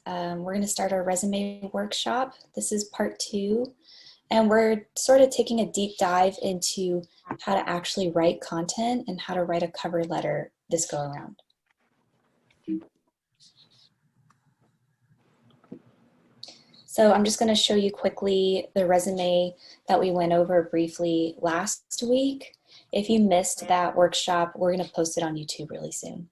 We're going to start our resume workshop. This is part 2, and we're sort of taking a deep dive into how to actually write content and how to write a cover letter this go around. So I'm just going to show you quickly the resume that we went over briefly last week. If you missed that workshop, we're going to post it on YouTube really soon.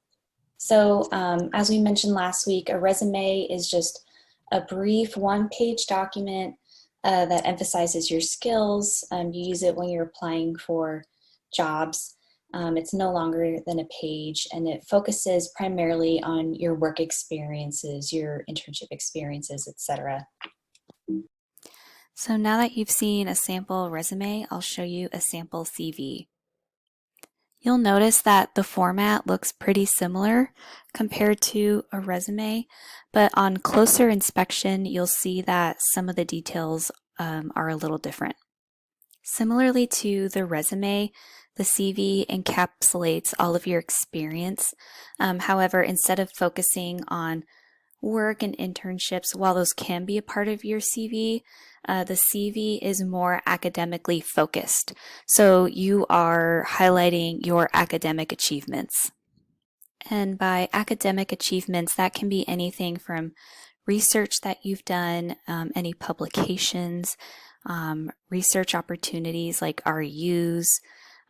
So as we mentioned last week, a resume is just a brief one-page document that emphasizes your skills. You use it when you're applying for jobs. It's no longer than a page, and it focuses primarily on your work experiences, your internship experiences, etc. So now that you've seen a sample resume, I'll show you a sample CV. You'll notice that the format looks pretty similar compared to a resume, but on closer inspection, you'll see that some of the details are a little different. Similarly to the resume, the CV encapsulates all of your experience. However, instead of focusing on work and internships, while those can be a part of your CV, the CV is more academically focused. So you are highlighting your academic achievements. And by academic achievements, that can be anything from research that you've done, any publications, research opportunities like REUs,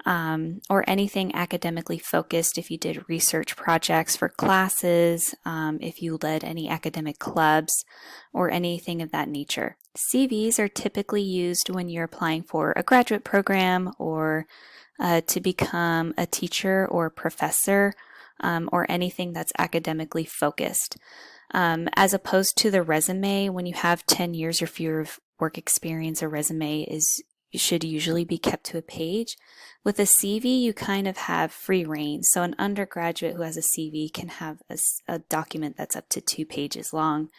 or anything academically focused if you did research projects for classes, if you led any academic clubs, or anything of that nature. CVs are typically used when you're applying for a graduate program or to become a teacher or professor, or anything that's academically focused. As opposed to the resume, when you have 10 years or fewer of work experience, a resume should usually be kept to a page. With a CV, you kind of have free reign. So an undergraduate who has a CV can have a document that's up to 2 pages long.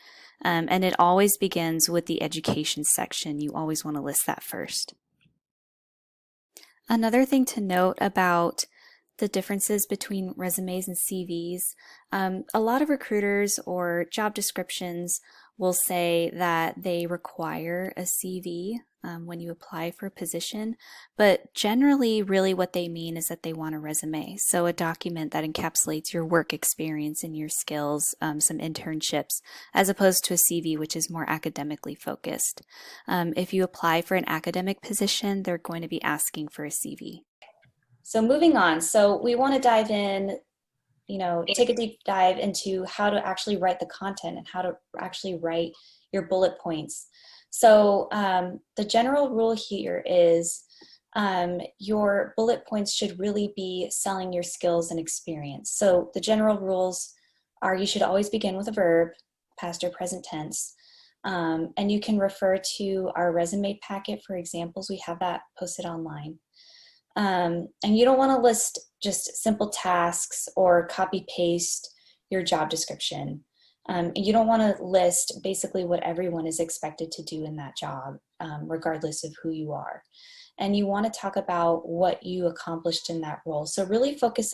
And it always begins with the education section. You always want to list that first. Another thing to note about the differences between resumes and CVs, a lot of recruiters or job descriptions will say that they require a CV when you apply for a position, but generally really what they mean is that they want a resume. So a document that encapsulates your work experience and your skills, some internships, as opposed to a CV, which is more academically focused. If you apply for an academic position, they're going to be asking for a CV. So moving on, so we want to dive in, take a deep dive into how to actually write the content and how to actually write your bullet points. So the general rule here is your bullet points should really be selling your skills and experience. So the general rules are you should always begin with a verb, past or present tense. And you can refer to our resume packet for examples. We have that posted online. And you don't want to list just simple tasks or copy paste your job description. You don't want to list basically what everyone is expected to do in that job, regardless of who you are. And you want to talk about what you accomplished in that role. So really focus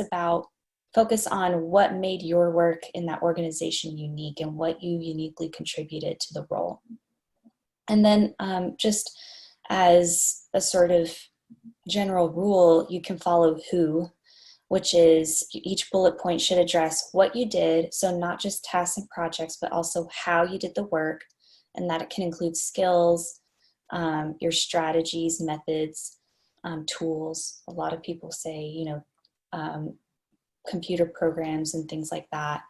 on what made your work in that organization unique and what you uniquely contributed to the role. And then just as a sort of general rule, you can follow who, which is each bullet point should address what you did, so not just tasks and projects, but also how you did the work, and that it can include skills, your strategies, methods, tools. A lot of people say, computer programs and things like that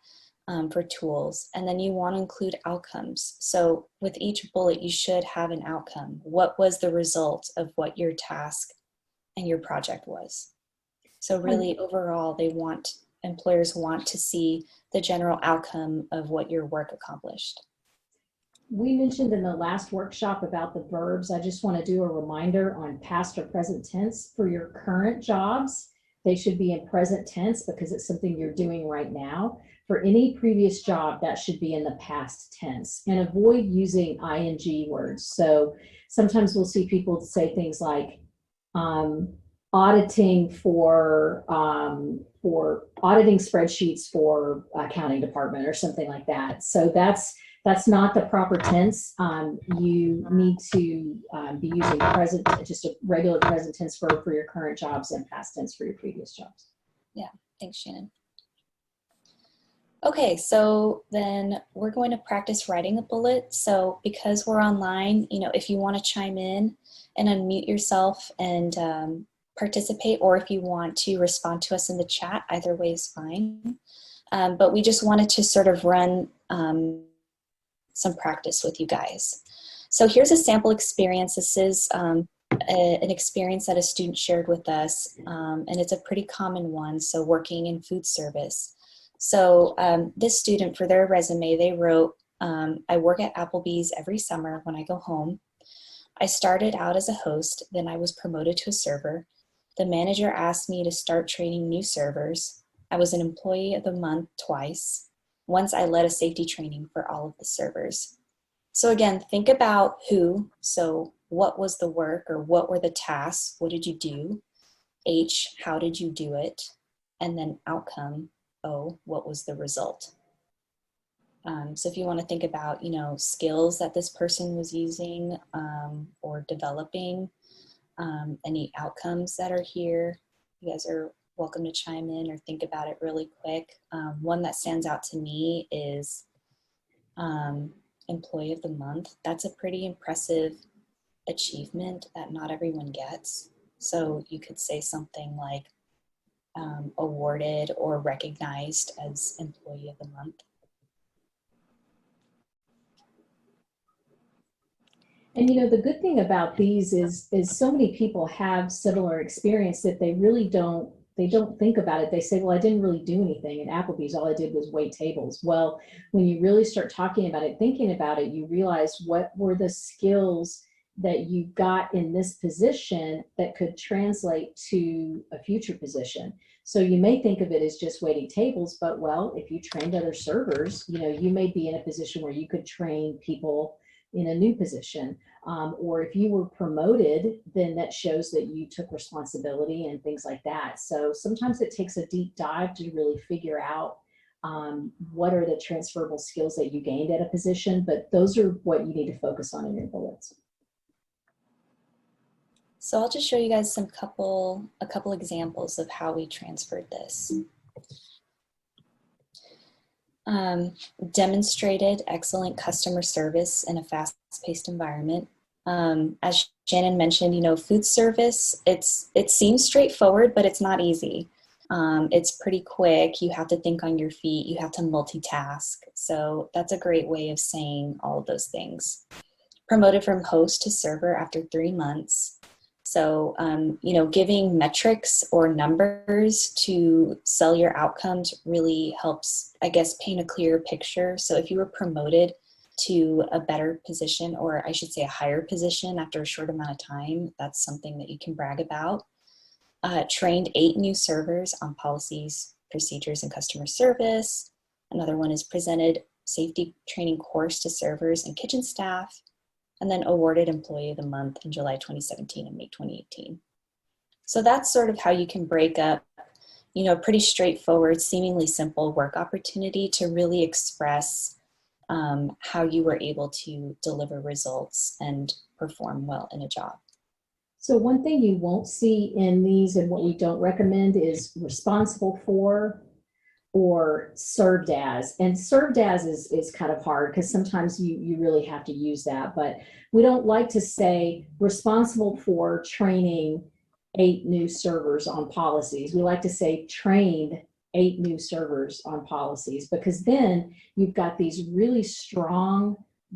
for tools. And then you want to include outcomes. So with each bullet, you should have an outcome. What was the result of what your task and your project was? So really overall, employers want to see the general outcome of what your work accomplished. We mentioned in the last workshop about the verbs. I just want to do a reminder on past or present tense for your current jobs. They should be in present tense because it's something you're doing right now. For any previous job, that should be in the past tense, and avoid using ing words. So sometimes we'll see people say things like, auditing for auditing spreadsheets for accounting department or something like that. So that's not the proper tense. You need to be using present, just a regular present tense verb for your current jobs and past tense for your previous jobs. Yeah, thanks, Shannon. Okay, so then we're going to practice writing a bullet. So because we're online, if you want to chime in and unmute yourself and participate, or if you want to respond to us in the chat, either way is fine. But we just wanted to sort of run some practice with you guys. So here's a sample experience. This is an experience that a student shared with us, and it's a pretty common one, so working in food service. So this student, for their resume, they wrote, I work at Applebee's every summer when I go home. I started out as a host, then I was promoted to a server. The manager asked me to start training new servers. I was an employee of the month twice. Once I led a safety training for all of the servers. So again, think about who, so what was the work or what were the tasks, what did you do? H, how did you do it? And then outcome, O, what was the result? So if you want to think about, skills that this person was using or developing, any outcomes that are here, you guys are welcome to chime in or think about it really quick. One that stands out to me is Employee of the Month. That's a pretty impressive achievement that not everyone gets. So you could say something like awarded or recognized as Employee of the Month. And the good thing about these is so many people have similar experience that they really don't think about it. They say, well, I didn't really do anything at Applebee's. All I did was wait tables. Well, when you really start talking about it, thinking about it, you realize what were the skills that you got in this position that could translate to a future position. So you may think of it as just waiting tables, but well, if you trained other servers, you may be in a position where you could train people in a new position. Or if you were promoted, then that shows that you took responsibility and things like that. So sometimes it takes a deep dive to really figure out what are the transferable skills that you gained at a position, but those are what you need to focus on in your bullets. So I'll just show you guys a couple examples of how we transferred this. Demonstrated excellent customer service in a fast-paced environment. As Shannon mentioned, food service, it seems straightforward, but it's not easy. It's pretty quick. You have to think on your feet. You have to multitask. So that's a great way of saying all of those things. Promoted from host to server after 3 months. So, giving metrics or numbers to sell your outcomes really helps, I guess, paint a clearer picture. So if you were promoted to a better position, or I should say a higher position after a short amount of time, that's something that you can brag about. Trained 8 new servers on policies, procedures, and customer service. Another one is presented safety training course to servers and kitchen staff. And then awarded Employee of the Month in July 2017 and May 2018. So that's sort of how you can break up, a pretty straightforward, seemingly simple work opportunity to really express how you were able to deliver results and perform well in a job. So one thing you won't see in these and what we don't recommend is responsible for or served as. And served as is kind of hard because sometimes you really have to use that, but we don't like to say responsible for training 8 new servers on policies. We like to say trained 8 new servers on policies, because then you've got these really strong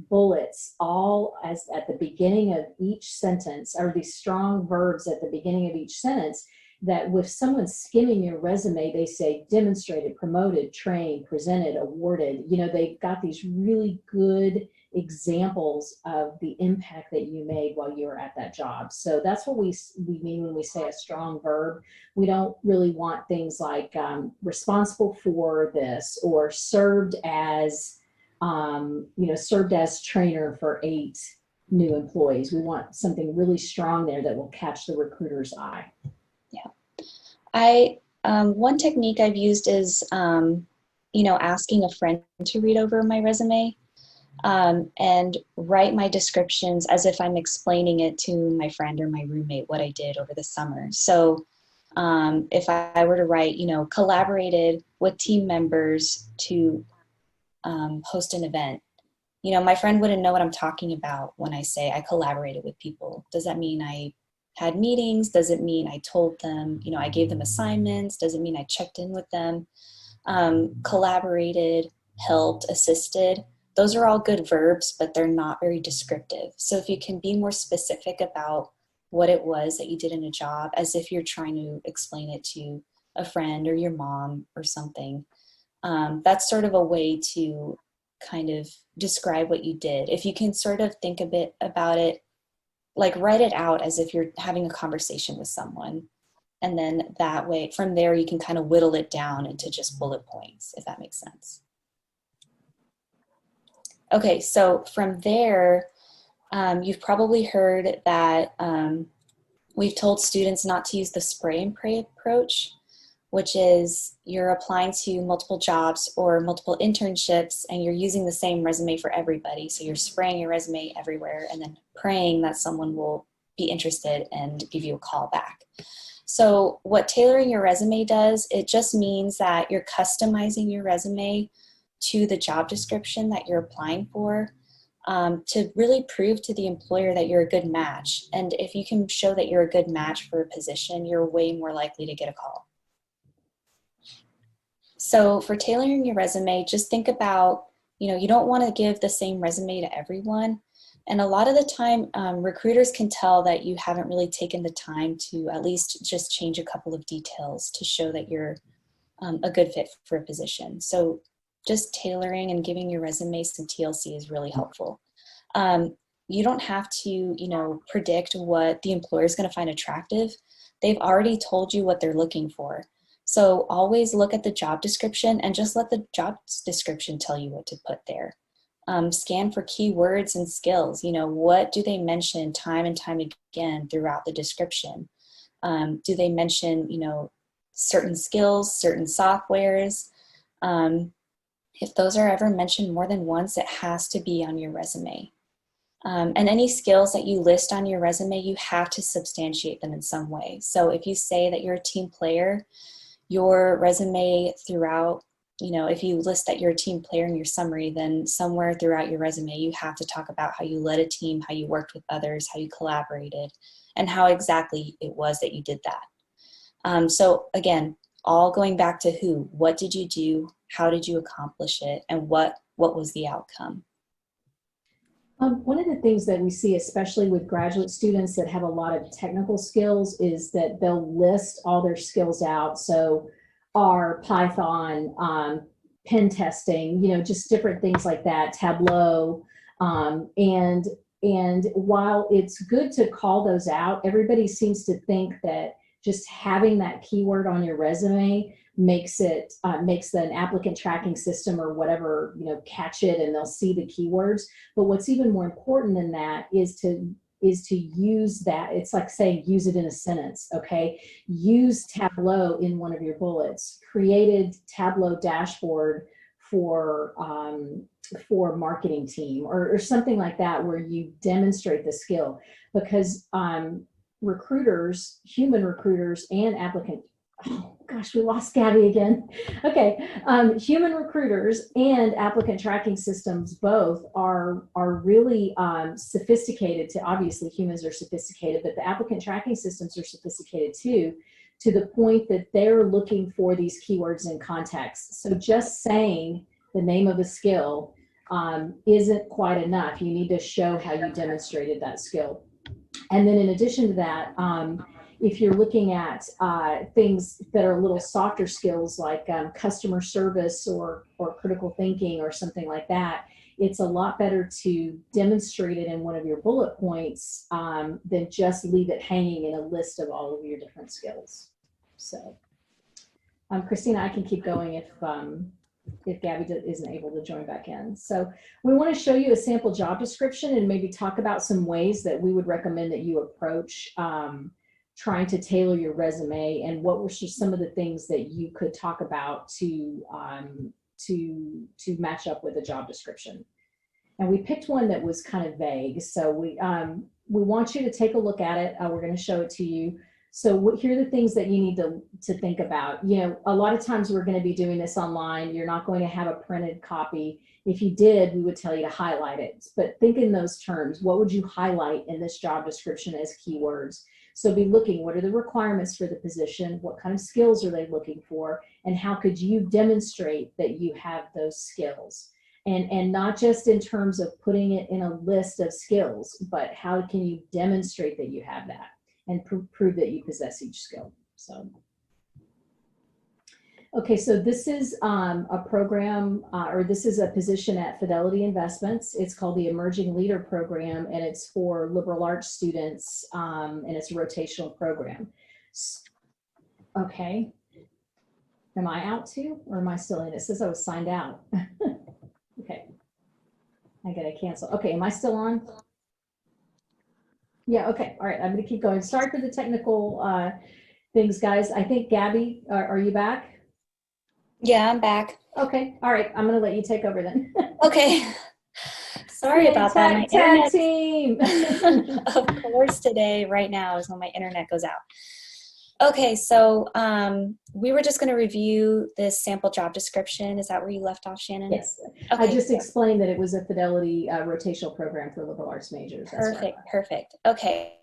bullets all as at the beginning of each sentence, or these strong verbs at the beginning of each sentence, that with someone skimming your resume, they say demonstrated, promoted, trained, presented, awarded. They've got these really good examples of the impact that you made while you were at that job. So that's what we mean when we say a strong verb. We don't really want things like responsible for this, or served as, served as trainer for 8 new employees. We want something really strong there that will catch the recruiter's eye. One technique I've used is, you know, asking a friend to read over my resume, and write my descriptions as if I'm explaining it to my friend or my roommate what I did over the summer. So if I were to write, you know, collaborated with team members to host an event, you know, my friend wouldn't know what I'm talking about when I say I collaborated with people. Does that mean I had meetings? Does it mean I told them, you know, I gave them assignments? Does it mean I checked in with them? Collaborated, helped, assisted. Those are all good verbs, but they're not very descriptive. So if you can be more specific about what it was that you did in a job, as if you're trying to explain it to a friend or your mom or something, that's sort of a way to kind of describe what you did. If you can sort of think a bit about it, like write it out as if you're having a conversation with someone. And then that way, from there, you can kind of whittle it down into just bullet points, if that makes sense. Okay, so from there, you've probably heard that we've told students not to use the spray and pray approach, which is you're applying to multiple jobs or multiple internships and you're using the same resume for everybody. So you're spraying your resume everywhere and then praying that someone will be interested and give you a call back. So what tailoring your resume does, it just means that you're customizing your resume to the job description that you're applying for, to really prove to the employer that you're a good match. And if you can show that you're a good match for a position, you're way more likely to get a call. So for tailoring your resume, just think about, you know, you don't want to give the same resume to everyone. And a lot of the time, recruiters can tell that you haven't really taken the time to at least just change a couple of details to show that you're a good fit for a position. So just tailoring and giving your resume some TLC is really helpful. You don't have to, you know, predict what the employer is going to find attractive. They've already told you what they're looking for. So always look at the job description and just let the job description tell you what to put there. Scan for keywords and skills. You know, what do they mention time and time again throughout the description? Do they mention, you know, certain skills, certain softwares? If those are ever mentioned more than once, it has to be on your resume. And any skills that you list on your resume, you have to substantiate them in some way. So if you say that you're a team player, your resume throughout, you know, if you list that you're a team player in your summary, then somewhere throughout your resume, you have to talk about how you led a team, how you worked with others, how you collaborated, and how exactly it was that you did that. So again, all going back to who, what did you do, how did you accomplish it, and what was the outcome? One of the things that we see, especially with graduate students that have a lot of technical skills, is that they'll list all their skills out. So R, Python, pen testing, you know, just different things like that, Tableau. And while it's good to call those out, everybody seems to think that just having that keyword on your resume makes it makes an applicant tracking system or whatever, you know, catch it and they'll see the keywords. But what's even more important than that is to use that. It's like saying use it in a sentence. Okay, use Tableau in one of your bullets. Created Tableau dashboard for marketing team or something like that, where you demonstrate the skill, because recruiters, human recruiters and applicant, oh gosh, we lost Gabby again. Okay, human recruiters and applicant tracking systems both are really sophisticated. To obviously humans are sophisticated, but the applicant tracking systems are sophisticated too, to the point that they're looking for these keywords in context. So just saying the name of a skill isn't quite enough. You need to show how you demonstrated that skill. And then in addition to that, if you're looking at things that are a little softer skills like customer service or critical thinking or something like that, it's a lot better to demonstrate it in one of your bullet points than just leave it hanging in a list of all of your different skills. So, Christina, I can keep going if Gabby isn't able to join back in. So we want to show you a sample job description and maybe talk about some ways that we would recommend that you approach trying to tailor your resume, and what were some of the things that you could talk about to match up with a job description. And we picked one that was kind of vague. So we want you to take a look at it. We're going to show it to you. So here are the things that you need to think about. You know, a lot of times we're going to be doing this online. You're not going to have a printed copy. If you did, we would tell you to highlight it. But think in those terms. What would you highlight in this job description as keywords? So be looking, what are the requirements for the position? What kind of skills are they looking for? And how could you demonstrate that you have those skills? And not just in terms of putting it in a list of skills, but how can you demonstrate that you have that and prove that you possess each skill? So, okay, so this is a program, or this is a position at Fidelity Investments. It's called the Emerging Leader Program, and it's for liberal arts students, and it's a rotational program. Okay, am I out too, or am I still in? It says I was signed out. Okay, I gotta cancel. Okay, am I still on? Yeah, okay, all right, I'm gonna keep going. Sorry for the technical things, guys. I think Gabby, are you back? Yeah, I'm back. Okay, all right, I'm gonna let you take over then. Okay. Sorry about that. My Tag team. of course, today, right now, is when my internet goes out. Okay, so we were just going to review this sample job description. Is that where you left off, Shannon? Yes. Okay, I just explained that it was a Fidelity rotational program for liberal arts majors. Perfect. Okay,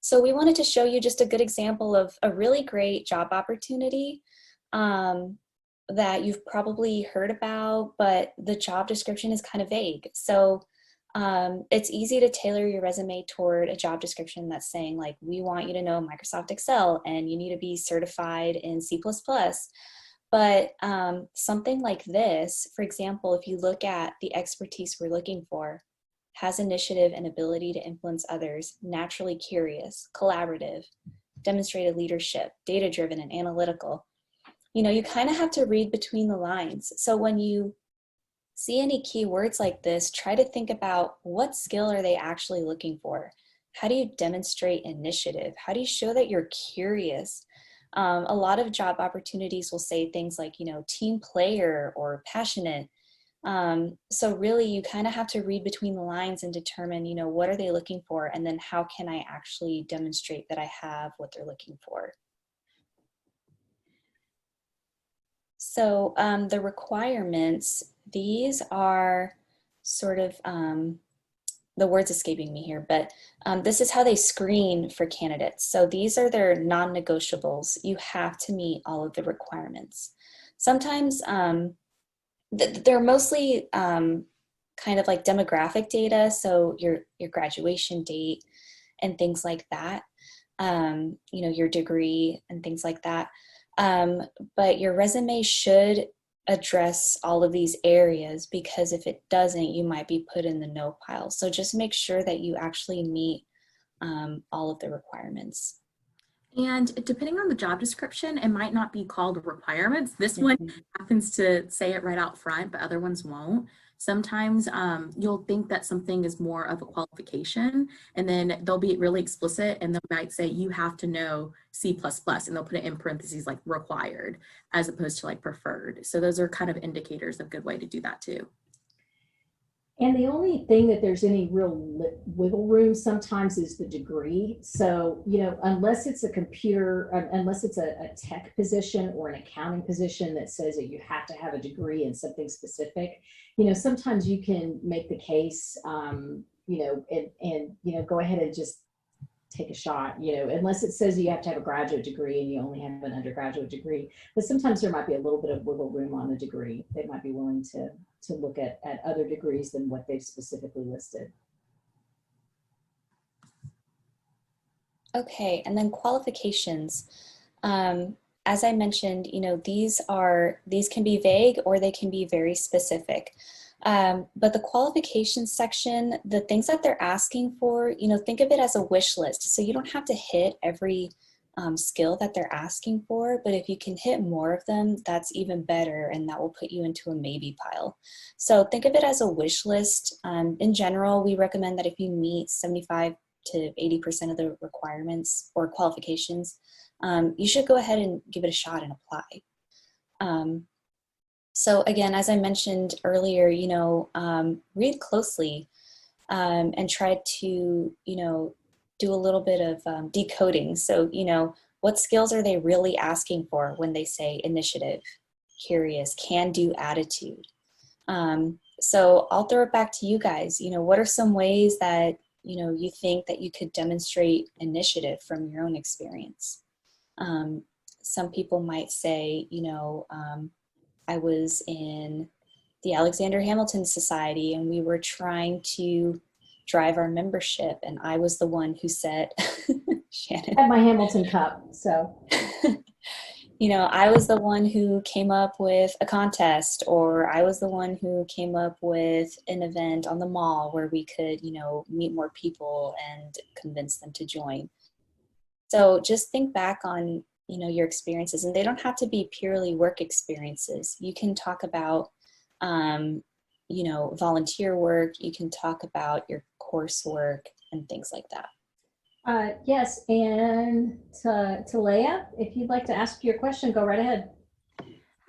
so we wanted to show you just a good example of a really great job opportunity that you've probably heard about, but the job description is kind of vague. So it's easy to tailor your resume toward a job description that's saying, like, we want you to know Microsoft Excel and you need to be certified in C++. But something like this, for example, if you look at the expertise we're looking for, has initiative and ability to influence others, naturally curious, collaborative, demonstrated leadership, data-driven and analytical. You know, you kind of have to read between the lines. So when you see any keywords like this, try to think about what skill are they actually looking for? How do you demonstrate initiative? How do you show that you're curious? A lot of job opportunities will say things like, you know, team player or passionate. So really you kind of have to read between the lines and determine, you know, what are they looking for? And then how can I actually demonstrate that I have what they're looking for? So the requirements, these are sort of, the word's escaping me here, but this is how they screen for candidates. So these are their non-negotiables. You have to meet all of the requirements. Sometimes they're mostly kind of like demographic data, so your graduation date and things like that, you know, your degree and things like that. But your resume should address all of these areas, because if it doesn't, you might be put in the no pile. So just make sure that you actually meet all of the requirements. And depending on the job description, it might not be called requirements. This one happens to say it right out front, but other ones won't. Sometimes you'll think that something is more of a qualification, and then they'll be really explicit and they might say you have to know C++, and they'll put it in parentheses like required as opposed to like preferred. So those are kind of indicators, a good way to do that too. And the only thing that there's any real wiggle room sometimes is the degree. So, you know, unless it's a computer, unless it's a tech position or an accounting position that says that you have to have a degree in something specific, you know, sometimes you can make the case, you know, and, you know, go ahead and just take a shot, you know, unless it says you have to have a graduate degree and you only have an undergraduate degree. But sometimes there might be a little bit of wiggle room on the degree. They might be willing to look at other degrees than what they've specifically listed. Okay, and then qualifications. As I mentioned, you know, these can be vague or they can be very specific. But the qualifications section, the things that they're asking for, you know, think of it as a wish list. So you don't have to hit every skill that they're asking for, but if you can hit more of them, that's even better, and that will put you into a maybe pile. So think of it as a wish list. In general, we recommend that if you meet 75 to 80% of the requirements or qualifications, you should go ahead and give it a shot and apply. So again, as I mentioned earlier, read closely and try to, do a little bit of decoding. So, what skills are they really asking for when they say initiative, curious, can-do attitude? So I'll throw it back to you guys. What are some ways that, you think that you could demonstrate initiative from your own experience? Some people might say, I was in the Alexander Hamilton Society and we were trying to drive our membership, and I was the one who said, Shannon. I have my Hamilton cup, so. I was the one who came up with a contest, or I was the one who came up with an event on the mall where we could, meet more people and convince them to join. So just think back on, your experiences, and they don't have to be purely work experiences. You can talk about, volunteer work. You can talk about your coursework and things like that. Yes, and to Leah, if you'd like to ask your question, go right ahead.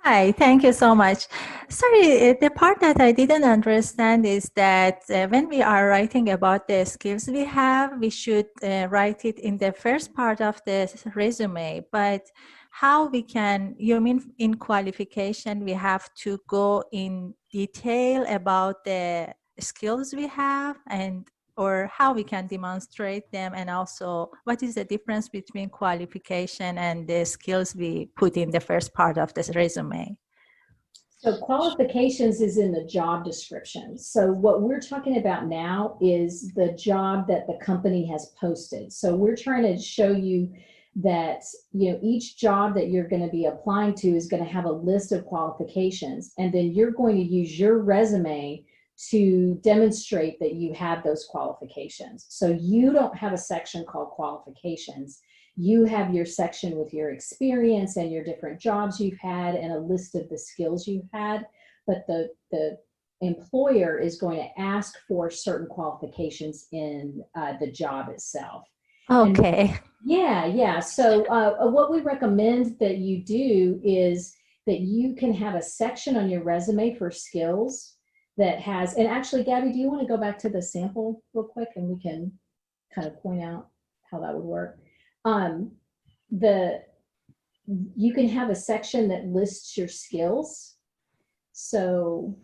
Hi, thank you so much. Sorry, the part that I didn't understand is that when we are writing about the skills we have, we should write it in the first part of the resume. But how we can, you mean in qualification, we have to go in detail about the skills we have or how we can demonstrate them, and also what is the difference between qualification and the skills we put in the first part of this resume? So qualifications is in the job description. So what we're talking about now is the job that the company has posted. So we're trying to show you that, each job that you're going to be applying to is going to have a list of qualifications, and then you're going to use your resume to demonstrate that you have those qualifications. So you don't have a section called qualifications. You have your section with your experience and your different jobs you've had and a list of the skills you've had. But the employer is going to ask for certain qualifications in the job itself. Okay. Yeah. So what we recommend that you do is that you can have a section on your resume for skills that has, and actually, Gabby, do you want to go back to the sample real quick and we can kind of point out how that would work? You can have a section that lists your skills. So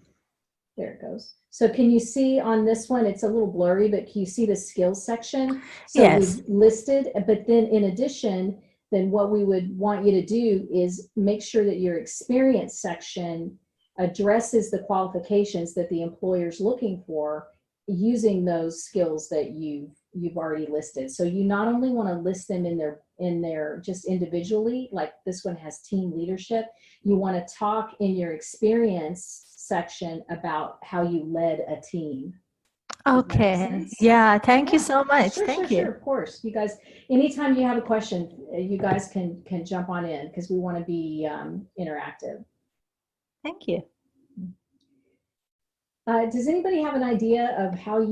there it goes. So can you see on this one, it's a little blurry, but can you see the skills section? So yes. We've listed, but then in addition, then what we would want you to do is make sure that your experience section addresses the qualifications that the employer is looking for using those skills that you've already listed. So you not only want to list them in their just individually, like this one has team leadership, you want to talk in your experience section about how you led a team. Okay. Yeah. Thank you so much. Sure, Thank you. Sure. Of course. You guys, anytime you have a question, you guys can jump on in because we want to be interactive. Thank you. Does anybody have an idea of what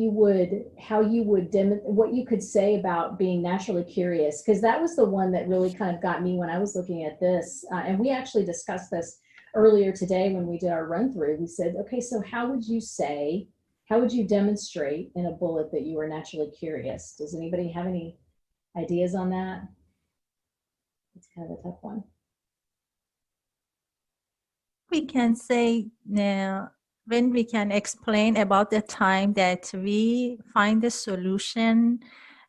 you could say about being naturally curious? Because that was the one that really kind of got me when I was looking at this. And we actually discussed this earlier today when we did our run through. We said, okay, so how would you demonstrate in a bullet that you were naturally curious? Does anybody have any ideas on that? It's kind of a tough one. We can say now, when we can explain about the time that we find a solution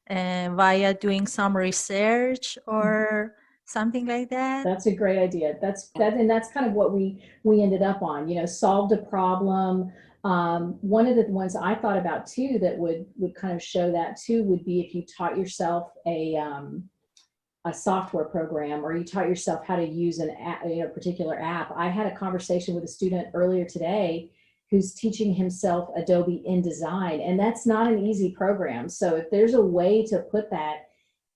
via doing some research or something like that. That's a great idea. That's kind of what we ended up on. Solved a problem. One of the ones I thought about too that would kind of show that too would be if you taught yourself a software program, or you taught yourself how to use an app, particular app. I had a conversation with a student earlier today who's teaching himself Adobe InDesign, and that's not an easy program. So if there's a way to put that,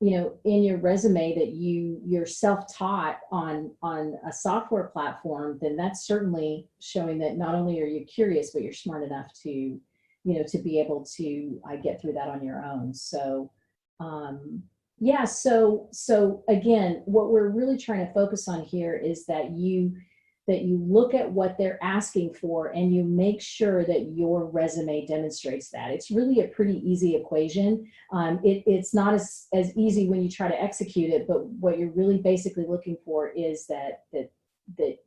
in your resume that you're self-taught on a software platform, then that's certainly showing that not only are you curious, but you're smart enough to, to be able to get through that on your own. So Yeah, so again, what we're really trying to focus on here is that you look at what they're asking for and you make sure that your resume demonstrates that. It's really a pretty easy equation. It's not as easy when you try to execute it, but what you're really basically looking for is that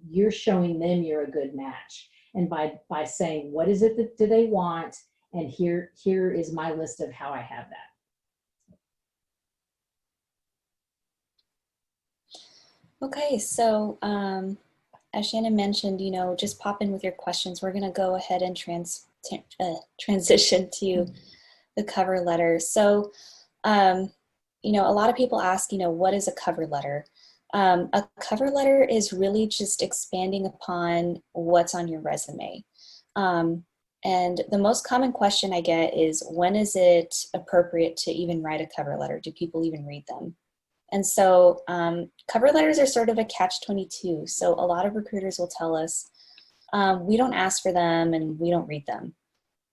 you're showing them you're a good match. And by saying, what is it that do they want? And here is my list of how I have that. Okay, so as Shannon mentioned, just pop in with your questions. We're going to go ahead and transition to the cover letter. So, a lot of people ask, what is a cover letter? A cover letter is really just expanding upon what's on your resume. And the most common question I get is, when is it appropriate to even write a cover letter? Do people even read them? And so cover letters are sort of a catch-22. So a lot of recruiters will tell us, we don't ask for them and we don't read them.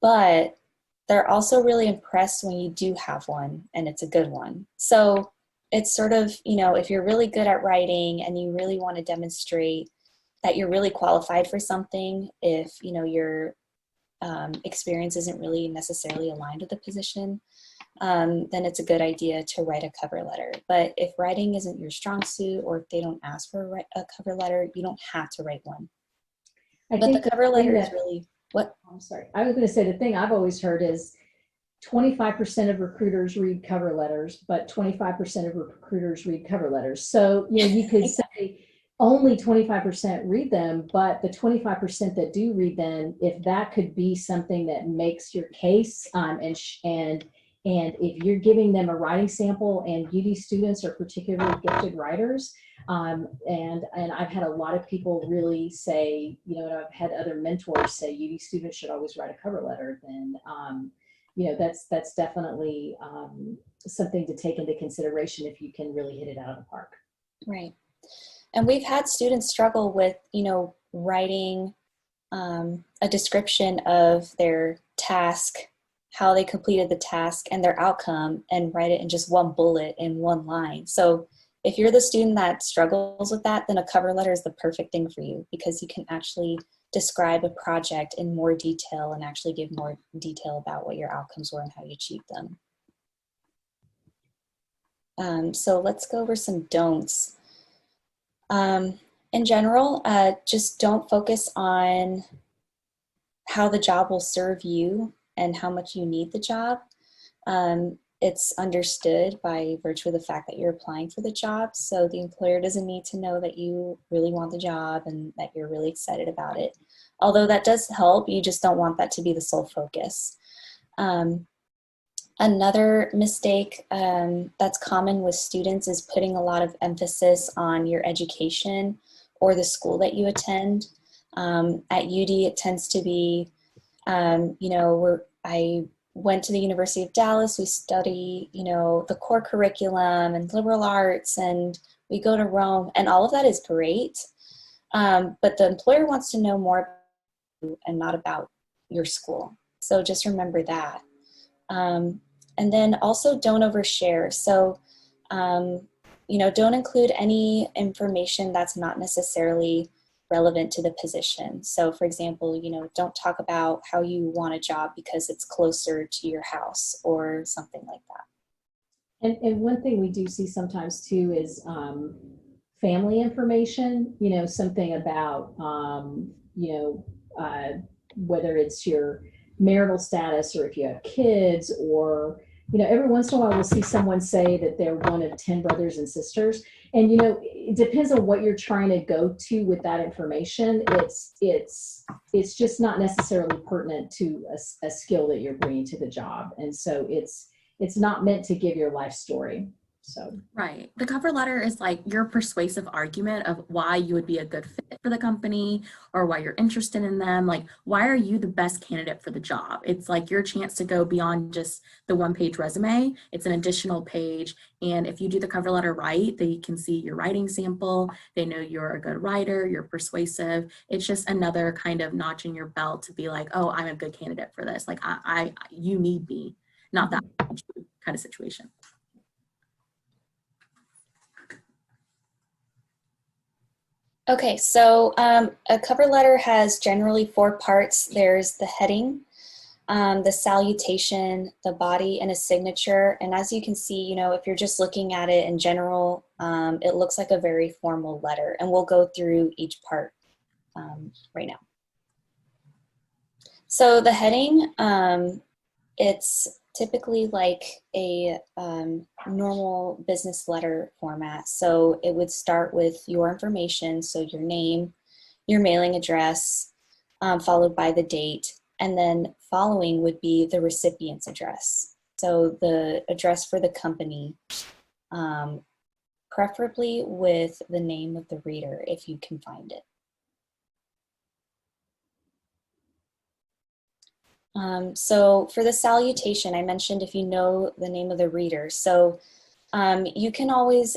But they're also really impressed when you do have one and it's a good one. So it's sort of, if you're really good at writing and you really want to demonstrate that you're really qualified for something, if, your experience isn't really necessarily aligned with the position, then it's a good idea to write a cover letter. But if writing isn't your strong suit, or if they don't ask for a cover letter, you don't have to write one. But the cover letter is really what? I'm sorry. I was going to say, the thing I've always heard is 25% of recruiters read cover letters, but 25% of recruiters read cover letters. So, you could say only 25% read them, but the 25% that do read them, if that could be something that makes your case, and if you're giving them a writing sample, and UD students are particularly gifted writers, and I've had a lot of people really say, and I've had other mentors say UD students should always write a cover letter, then that's definitely something to take into consideration if you can really hit it out of the park. Right. And we've had students struggle with, writing a description of their task, how they completed the task and their outcome, and write it in just one bullet in one line. So if you're the student that struggles with that, then a cover letter is the perfect thing for you, because you can actually describe a project in more detail and actually give more detail about what your outcomes were and how you achieved them. So let's go over some don'ts. In general, just don't focus on how the job will serve you and how much you need the job. It's understood by virtue of the fact that you're applying for the job. So the employer doesn't need to know that you really want the job and that you're really excited about it. Although that does help, you just don't want that to be the sole focus. Another mistake that's common with students is putting a lot of emphasis on your education or the school that you attend. At UD, it tends to be, I went to the University of Dallas. We study, the core curriculum and liberal arts, and we go to Rome, and all of that is great. But the employer wants to know more about you and not about your school. So just remember that. And then also don't overshare. So, don't include any information that's not necessarily relevant to the position. So for example, don't talk about how you want a job because it's closer to your house or something like that. And one thing we do see sometimes too is family information, something about, whether it's your marital status or if you have kids, or, every once in a while we'll see someone say that they're one of 10 brothers and sisters. And, it depends on what you're trying to go to with that information. It's just not necessarily pertinent to a skill that you're bringing to the job. And so it's not meant to give your life story. So right. The cover letter is like your persuasive argument of why you would be a good fit for the company or why you're interested in them. Like, why are you the best candidate for the job? It's like your chance to go beyond just the one-page resume. It's an additional page. And if you do the cover letter right, they can see your writing sample. They know you're a good writer, you're persuasive. It's just another kind of notch in your belt to be like, oh, I'm a good candidate for this. Like, you need me, not that kind of situation. Okay, so a cover letter has generally 4 parts. There's the heading, the salutation, the body, and a signature. And as you can see, if you're just looking at it in general, it looks like a very formal letter. And we'll go through each part right now. So the heading, it's typically like a normal business letter format. So it would start with your information, so your name, your mailing address, followed by the date, and then following would be the recipient's address. So the address for the company, preferably with the name of the reader if you can find it. So for the salutation, I mentioned if you know the name of the reader. So you can always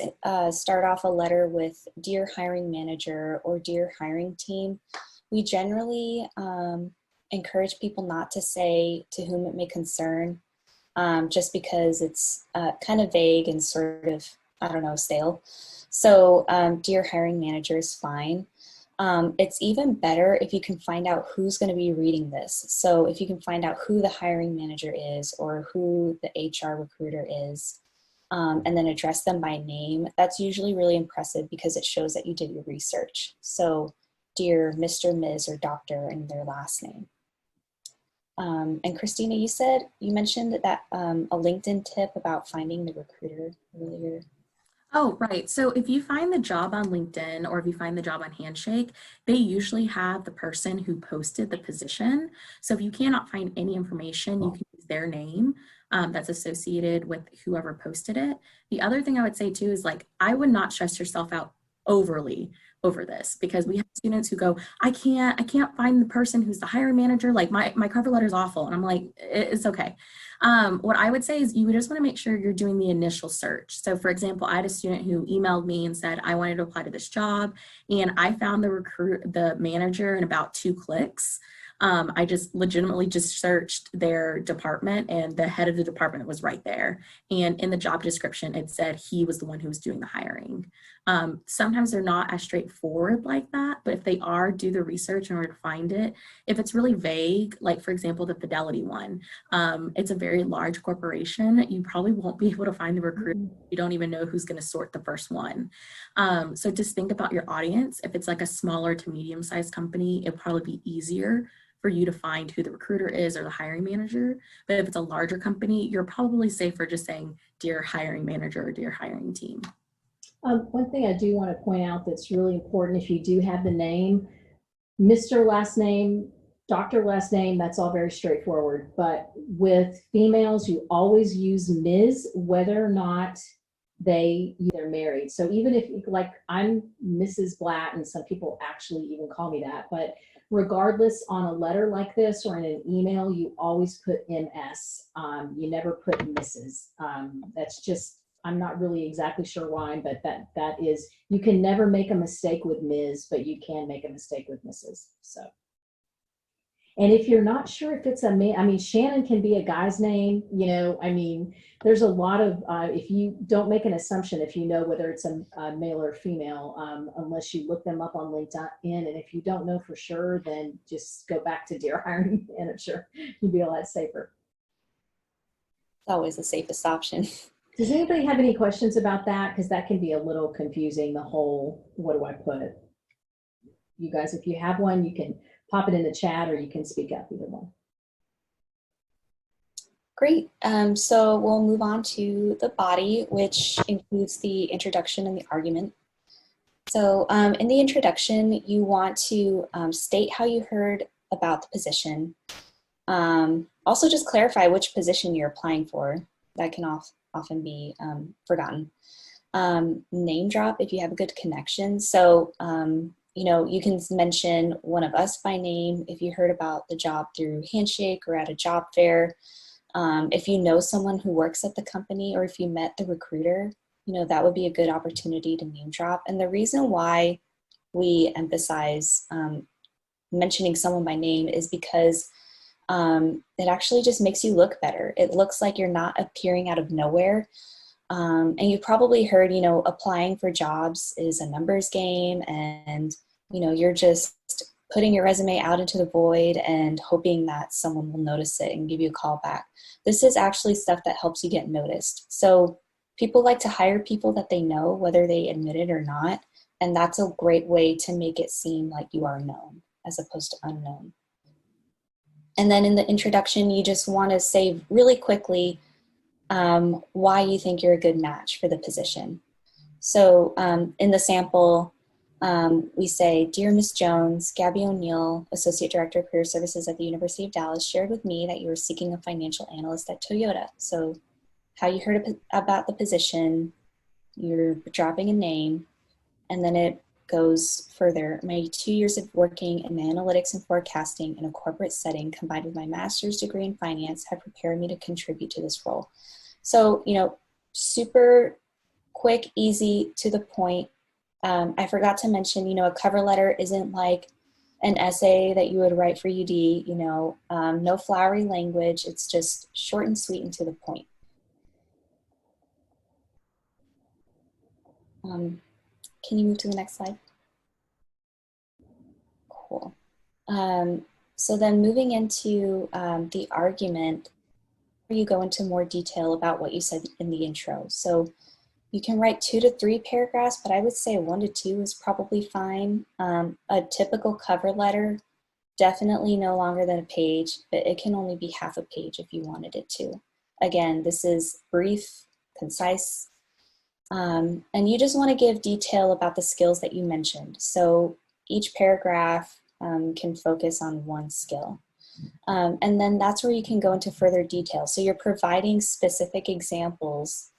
start off a letter with "Dear Hiring Manager" or "Dear Hiring Team." We generally encourage people not to say "to whom it may concern," just because it's kind of vague and sort of, I don't know, stale. So "Dear Hiring Manager" is fine. It's even better if you can find out who's going to be reading this. So if you can find out who the hiring manager is or who the HR recruiter is, and then address them by name, that's usually really impressive because it shows that you did your research. So dear Mr., Ms., or Doctor, and their last name. And Christina, you mentioned that a LinkedIn tip about finding the recruiter earlier. Oh, right. So if you find the job on LinkedIn or if you find the job on Handshake, they usually have the person who posted the position. So if you cannot find any information, you can use their name that's associated with whoever posted it. The other thing I would say too is I would not stress yourself out overly over this, because we have students who go, I can't find the person who's the hiring manager. Like my cover letter is awful. And I'm like, it's okay. What I would say is you just want to make sure you're doing the initial search. So for example, I had a student who emailed me and said, I wanted to apply to this job. And I found the manager in about 2 clicks. I just legitimately just searched their department and the head of the department was right there. And in the job description, it said he was the one who was doing the hiring. Sometimes they're not as straightforward like that, but if they are, do the research in order to find it. If it's really vague, like for example, the Fidelity one, it's a very large corporation. You probably won't be able to find the recruiter. You don't even know who's going to sort the first one. So just think about your audience. If it's like a smaller to medium-sized company, it'll probably be easier for you to find who the recruiter is or the hiring manager. But if it's a larger company, you're probably safer just saying, dear hiring manager or dear hiring team. One thing I do want to point out that's really important, if you do have the name, Mr. last name, Dr. last name, that's all very straightforward. But with females, you always use Ms., whether or not they're married. So even if, like, I'm Mrs. Blatt, and some people actually even call me that, but regardless, on a letter like this or in an email, you always put MS. You never put Mrs. That's just, I'm not really exactly sure why, but that is, you can never make a mistake with Ms., but you can make a mistake with Mrs. So, and if you're not sure if it's a man, I mean, Shannon can be a guy's name, I mean, there's a lot of, if you don't make an assumption, if you know whether it's a male or female, unless you look them up on LinkedIn. And if you don't know for sure, then just go back to Dear Hiring Manager. You'd be a lot safer. It's always the safest option. Does anybody have any questions about that? Because that can be a little confusing, the whole, what do I put? You guys, if you have one, you can pop it in the chat or you can speak up, either one. Great. So we'll move on to the body, which includes the introduction and the argument. So in the introduction, you want to state how you heard about the position. Also just clarify which position you're applying for. That can often be forgotten. Name drop if you have a good connection. So, you can mention one of us by name if you heard about the job through Handshake or at a job fair. If you know someone who works at the company or if you met the recruiter, that would be a good opportunity to name drop. And the reason why we emphasize mentioning someone by name is because it actually just makes you look better. It looks like you're not appearing out of nowhere. And you've probably heard, applying for jobs is a numbers game and you're just putting your resume out into the void and hoping that someone will notice it and give you a call back. This is actually stuff that helps you get noticed. So people like to hire people that they know, whether they admit it or not. And that's a great way to make it seem like you are known as opposed to unknown. And then in the introduction, you just want to say really quickly why you think you're a good match for the position. So in the sample, we say, "Dear Ms. Jones, Gabby O'Neill, Associate Director of Career Services at the University of Dallas, shared with me that you were seeking a financial analyst at Toyota. So how you heard about the position, you're dropping a name, and then it goes further. My 2 years of working in analytics and forecasting in a corporate setting combined with my master's degree in finance have prepared me to contribute to this role." So, super quick, easy, to the point. I forgot to mention, a cover letter isn't like an essay that you would write for UD, no flowery language. It's just short and sweet and to the point. Can you move to the next slide? Cool. So then moving into the argument, you go into more detail about what you said in the intro. So you can write 2 to 3 paragraphs, but I would say 1 to 2 is probably fine. A typical cover letter, definitely no longer than a page, but it can only be half a page if you wanted it to. Again, this is brief, concise, and you just want to give detail about the skills that you mentioned. So each paragraph can focus on one skill. And then that's where you can go into further detail. So you're providing specific examples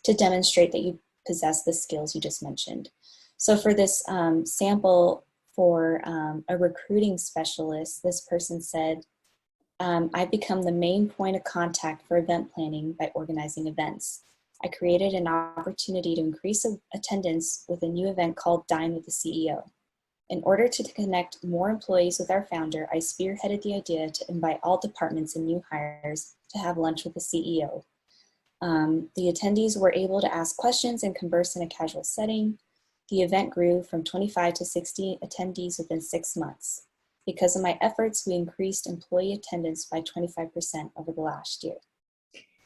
to demonstrate that you possess the skills you just mentioned. So for this sample for a recruiting specialist, this person said, "I've become the main point of contact for event planning by organizing events. I created an opportunity to increase attendance with a new event called Dine with the CEO. In order to connect more employees with our founder, I spearheaded the idea to invite all departments and new hires to have lunch with the CEO. The attendees were able to ask questions and converse in a casual setting. The event grew from 25 to 60 attendees within 6 months. Because of my efforts, we increased employee attendance by 25% over the last year."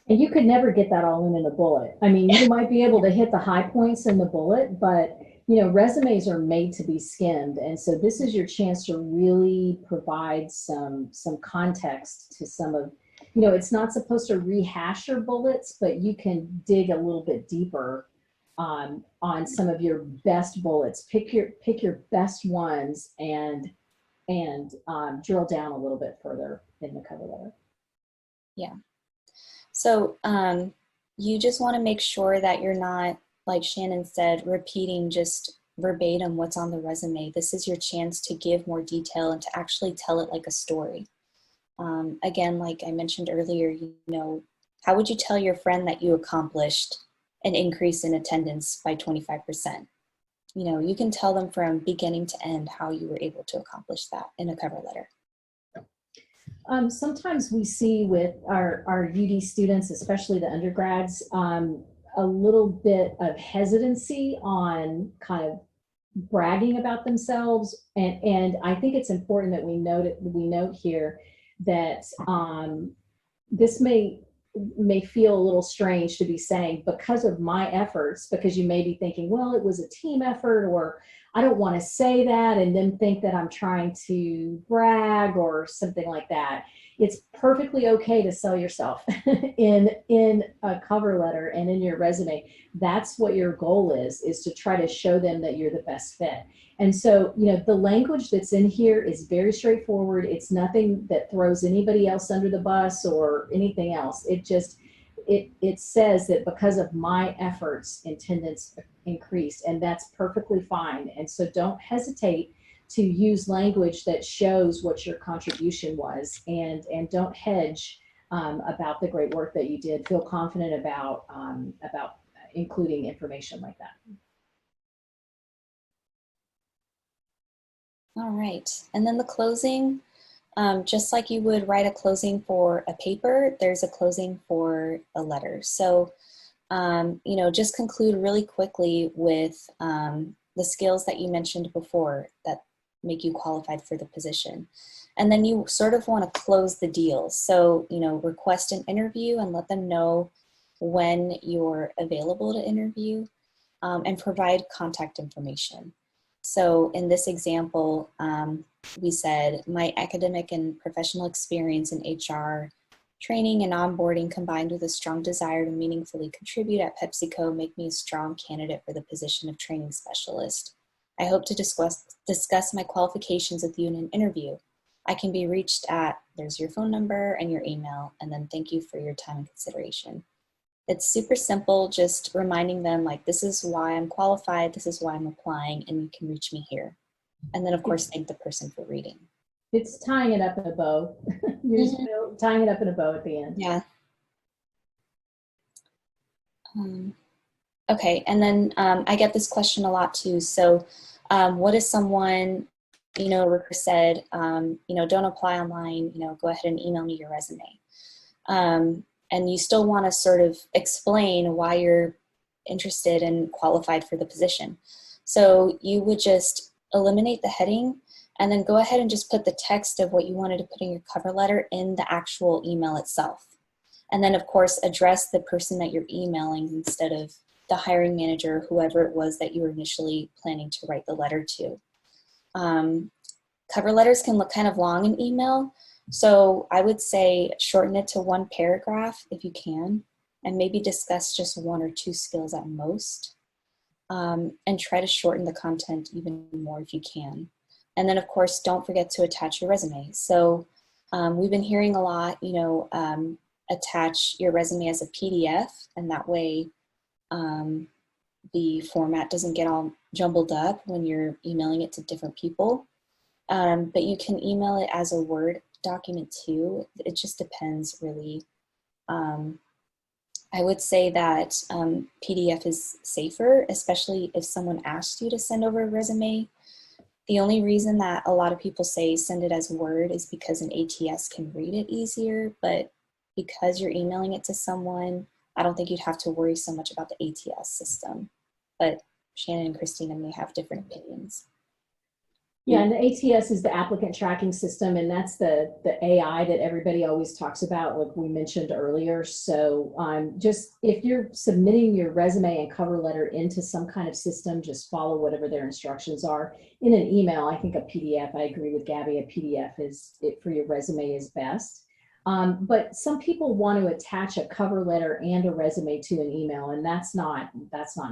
And you could never get that all in a bullet. I mean, you might be able to hit the high points in the bullet, but resumes are made to be skimmed. And so this is your chance to really provide some context to some of, it's not supposed to rehash your bullets, but you can dig a little bit deeper on some of your best bullets. Pick your best ones and drill down a little bit further in the cover letter. Yeah. So you just want to make sure that you're not, like Shannon said, repeating just verbatim what's on the resume. This is your chance to give more detail and to actually tell it like a story. Again, like I mentioned earlier, how would you tell your friend that you accomplished an increase in attendance by 25%? You can tell them from beginning to end how you were able to accomplish that in a cover letter. Sometimes we see with our UD students, especially the undergrads, a little bit of hesitancy on kind of bragging about themselves. And I think it's important that we note here that this may feel a little strange to be saying because of my efforts, because you may be thinking, well, it was a team effort, or I don't want to say that and then think that I'm trying to brag or something like that. It's perfectly okay to sell yourself in a cover letter and in your resume. That's what your goal is to try to show them that you're the best fit. And so, the language that's in here is very straightforward. It's nothing that throws anybody else under the bus or anything else. It says that because of my efforts, attendance increased, and that's perfectly fine. And so don't hesitate to use language that shows what your contribution was, and don't hedge about the great work that you did. Feel confident about including information like that. All right, and then the closing, just like you would write a closing for a paper, there's a closing for a letter. So, just conclude really quickly with the skills that you mentioned before that make you qualified for the position. And then you sort of want to close the deal. So, request an interview and let them know when you're available to interview, and provide contact information. So in this example, we said, my academic and professional experience in HR, training and onboarding combined with a strong desire to meaningfully contribute at PepsiCo make me a strong candidate for the position of training specialist. I hope to discuss my qualifications with you in an interview. I can be reached at, there's your phone number and your email, and then thank you for your time and consideration. It's super simple, just reminding them like, this is why I'm qualified, this is why I'm applying, and you can reach me here. And then of course, thank the person for reading. It's tying it up in a bow. You're just tying it up in a bow at the end. Yeah. Okay, and then I get this question a lot too. So what if someone, a recruiter said, don't apply online, go ahead and email me your resume. And you still want to sort of explain why you're interested and qualified for the position. So you would just eliminate the heading and then go ahead and just put the text of what you wanted to put in your cover letter in the actual email itself. And then of course, address the person that you're emailing instead of the hiring manager, whoever it was that you were initially planning to write the letter to. Cover letters can look kind of long in email. So I would say shorten it to one paragraph if you can, and maybe discuss just one or two skills at most, and try to shorten the content even more if you can. And then of course, don't forget to attach your resume. So we've been hearing a lot, attach your resume as a PDF, and that way the format doesn't get all jumbled up when you're emailing it to different people. But you can email it as a Word document too. It just depends really. I would say that PDF is safer, especially if someone asked you to send over a resume. The only reason that a lot of people say send it as Word is because an ATS can read it easier, but because you're emailing it to someone, I don't think you'd have to worry so much about the ATS system. But Shannon and Christina may have different opinions. Yeah, and the ATS is the applicant tracking system, and that's the AI that everybody always talks about, like we mentioned earlier. So just if you're submitting your resume and cover letter into some kind of system, just follow whatever their instructions are. In an email, I think a PDF, I agree with Gabby, a PDF is it for your resume is best. But some people want to attach a cover letter and a resume to an email, and that's not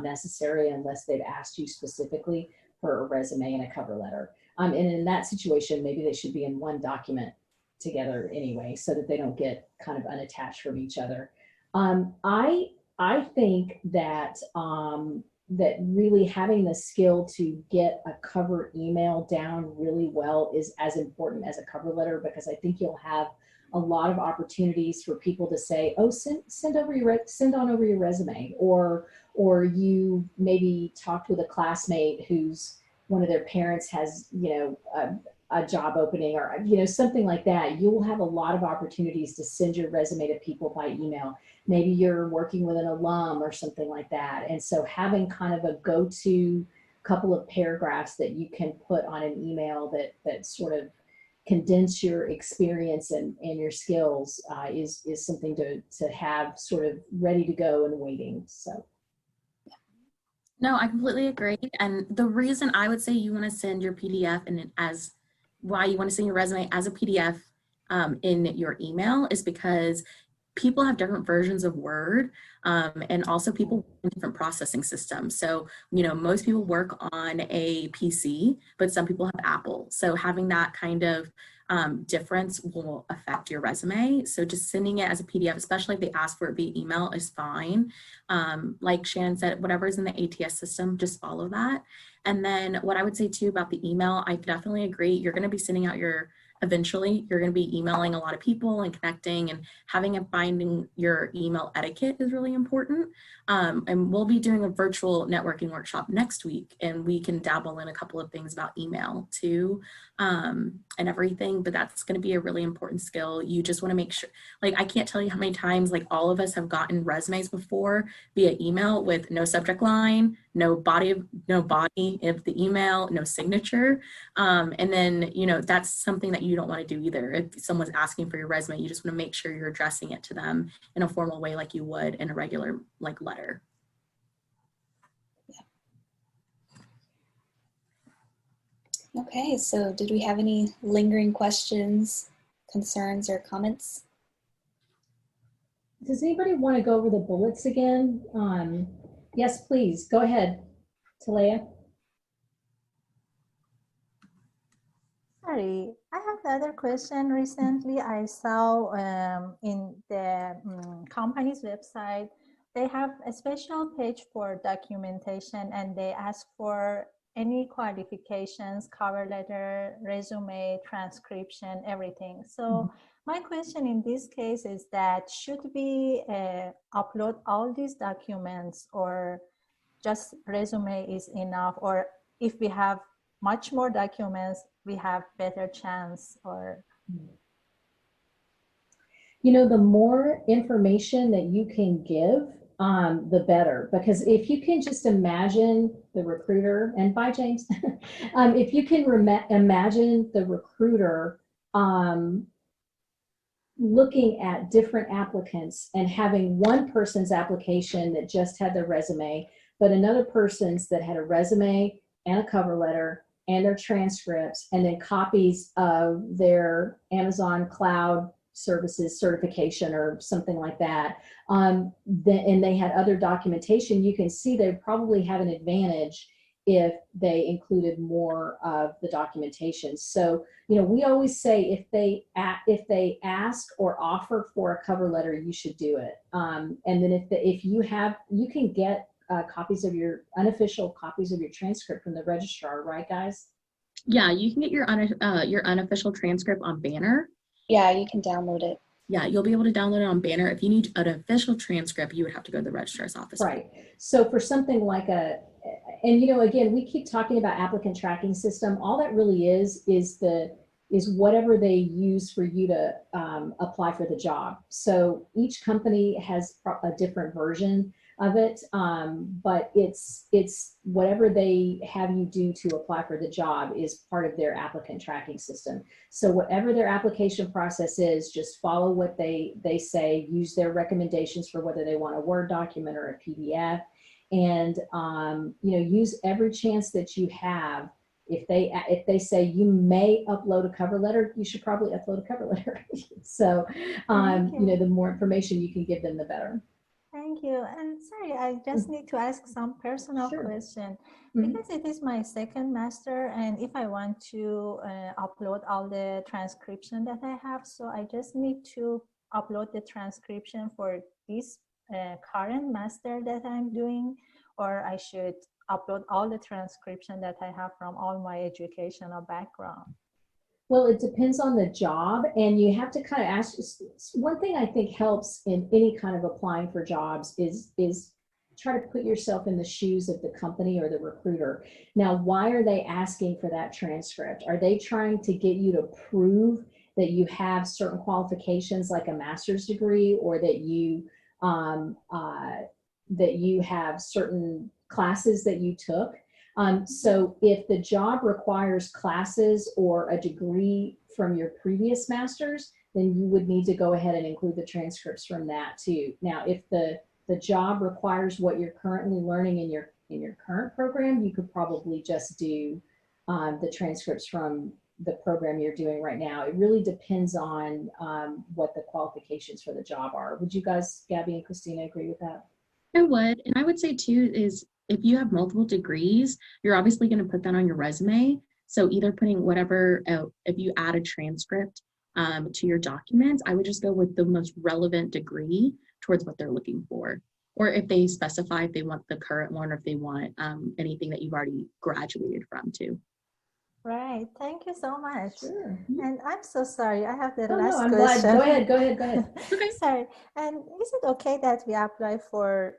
necessary unless they've asked you specifically for a resume and a cover letter. And in that situation, maybe they should be in one document together anyway, so that they don't get kind of unattached from each other. I think that that really having the skill to get a cover email down really well is as important as a cover letter, because I think you'll have a lot of opportunities for people to say, oh, send on over your resume, or you maybe talked with a classmate who's one of their parents has, a job opening, or, something like that. You'll have a lot of opportunities to send your resume to people by email. Maybe you're working with an alum or something like that. And so having kind of a go-to couple of paragraphs that you can put on an email that sort of condense your experience and your skills is something to have sort of ready to go and waiting. So. No, I completely agree. And the reason I would say you want to send your PDF and why you want to send your resume as a PDF in your email is because people have different versions of Word, and also people work in different processing systems. So, most people work on a PC, but some people have Apple. So having that kind of difference will affect your resume. So just sending it as a PDF, especially if they ask for it via email, is fine. Like Shannon said, whatever's in the ATS system, just follow that. And then what I would say too about the email, I definitely agree. You're going to be sending out eventually you're going to be emailing a lot of people and connecting, and having and finding your email etiquette is really important. And we'll be doing a virtual networking workshop next week, and we can dabble in a couple of things about email too, and everything, but that's going to be a really important skill. You just want to make sure, like, I can't tell you how many times, like, all of us have gotten resumes before via email with no subject line, no body of the email, no signature. And then, you know, that's something that you don't want to do either. If someone's asking for your resume, you just want to make sure you're addressing it to them in a formal way like you would in a regular like letter. Okay, so did we have any lingering questions, concerns, or comments? Does anybody want to go over the bullets again? Yes, please, go ahead, Talea. Sorry, I have another question. Recently, I saw in the company's website, they have a special page for documentation, and they ask for any qualifications, cover letter, resume, transcription, everything. So my question in this case is that should we upload all these documents, or just resume is enough, or if we have much more documents, we have better chance? Or you know, the more information that you can give, the better, because if you can just imagine the recruiter, and bye James, if you can imagine the recruiter looking at different applicants and having one person's application that just had their resume, but another person's that had a resume and a cover letter and their transcripts, and then copies of their Amazon Cloud Services certification or something like that, and they had other documentation, you can see they probably have an advantage if they included more of the documentation. So, you know, we always say if they ask or offer for a cover letter, you should do it. And then if you can get copies of your unofficial copies of your transcript from the registrar, right, guys? Yeah, you can get your unofficial transcript on Banner. Yeah, you can download it. Yeah, you'll be able to download it on Banner. If you need an official transcript, you would have to go to the registrar's office. Right. So for something like and you know, again, we keep talking about applicant tracking system. All that really is whatever they use for you to apply for the job. So each company has a different version of it, but it's whatever they have you do to apply for the job is part of their applicant tracking system. So whatever their application process is, just follow what they say, use their recommendations for whether they want a Word document or a PDF, and you know, use every chance that you have. If they say you may upload a cover letter, you should probably upload a cover letter. So you know, the more information you can give them, the better. Thank you. And sorry, I just need to ask some personal question, because it is my second master, and if I want to upload all the transcription that I have, so I just need to upload the transcription for this current master that I'm doing, or I should upload all the transcription that I have from all my educational background? Well, it depends on the job, and you have to kind of ask. One thing I think helps in any kind of applying for jobs is try to put yourself in the shoes of the company or the recruiter. Now, why are they asking for that transcript? Are they trying to get you to prove that you have certain qualifications like a master's degree, or that you have certain classes that you took? So if the job requires classes or a degree from your previous master's, then you would need to go ahead and include the transcripts from that too. Now, if the job requires what you're currently learning in your current program, you could probably just do the transcripts from the program you're doing right now. It really depends on what the qualifications for the job are. Would you guys, Gabby and Christina, agree with that? I would. And I would say too is, if you have multiple degrees, you're obviously going to put that on your resume. So either putting whatever, if you add a transcript to your documents, I would just go with the most relevant degree towards what they're looking for. Or if they specify if they want the current one, or if they want anything that you've already graduated from too. Right. Thank you so much. Sure. And I'm so sorry. I have the last No, I'm question. glad. Go ahead. Okay. Sorry. And is it okay that we apply for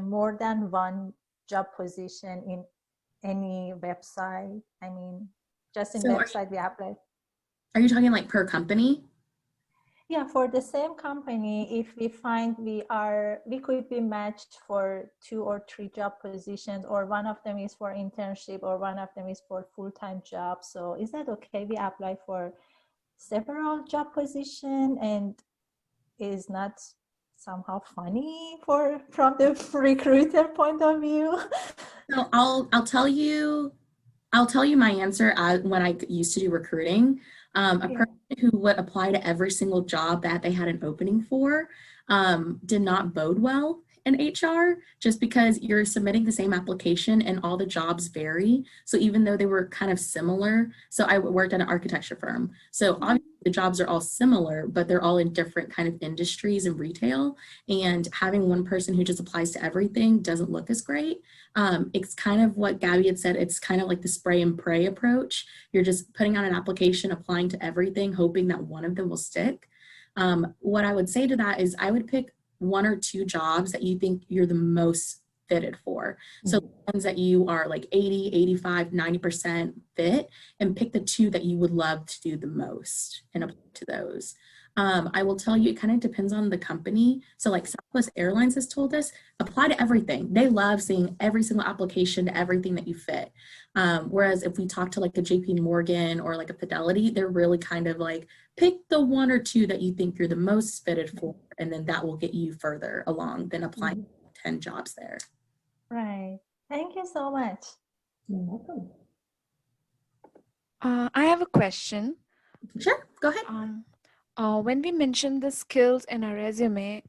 more than one job position in any website? I mean, just in So website we apply. Are you talking like per company? Yeah, for the same company, if we find we could be matched for 2 or 3 job positions, or one of them is for internship or one of them is for full-time job. So is that okay? We apply for several job position and is not somehow funny from the recruiter point of view? So I'll tell you my answer when I used to do recruiting. A Yeah. person who would apply to every single job that they had an opening for did not bode well in HR, just because you're submitting the same application and all the jobs vary. So even though they were kind of similar, so I worked at an architecture firm. So obviously the jobs are all similar, but they're all in different kind of industries and retail. And having one person who just applies to everything doesn't look as great. It's kind of what Gabby had said. It's kind of like the spray and pray approach. You're just putting out an application, applying to everything, hoping that one of them will stick. What I would say to that is I would pick 1 or 2 jobs that you think you're the most fitted for. So ones that you are like 80, 85, 90% fit, and pick the 2 that you would love to do the most and apply to those. I will tell you, it kind of depends on the company. So like Southwest Airlines has told us, apply to everything. They love seeing every single application to everything that you fit. Whereas if we talk to like a JP Morgan or like a Fidelity, they're really kind of like, pick the 1 or 2 that you think you're the most fitted for, and then that will get you further along than applying 10 jobs there. Right. Thank you so much. You're welcome. I have a question. Sure, go ahead. When we mention the skills in a resume,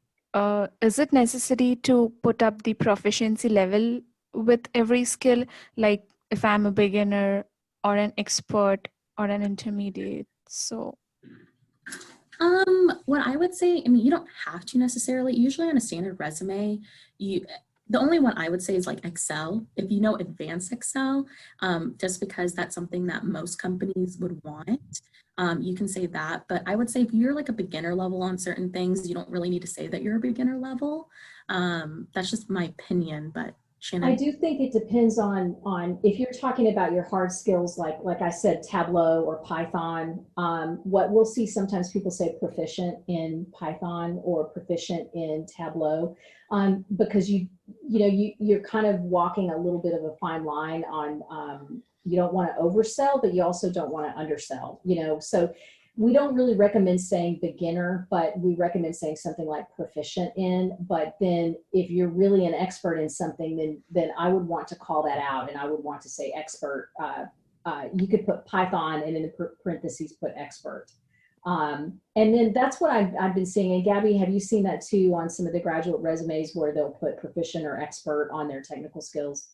is it necessary to put up the proficiency level with every skill? Like if I'm a beginner or an expert or an intermediate? So What I would say, I mean, you don't have to necessarily. Usually on a standard resume, the only one I would say is like Excel. If you know advanced Excel, just because that's something that most companies would want, you can say that. But I would say if you're like a beginner level on certain things, you don't really need to say that you're a beginner level. That's just my opinion, but Shannon. I do think it depends on if you're talking about your hard skills, like I said, Tableau or Python. What we'll see sometimes people say proficient in Python or proficient in Tableau, because you're kind of walking a little bit of a fine line on you don't want to oversell, but you also don't want to undersell. So we don't really recommend saying beginner, but we recommend saying something like proficient in. But then if you're really an expert in something, then I would want to call that out, and I would want to say expert. You could put Python and in the parentheses put expert. And then that's what I've been seeing. And Gabby, have you seen that too on some of the graduate resumes where they'll put proficient or expert on their technical skills?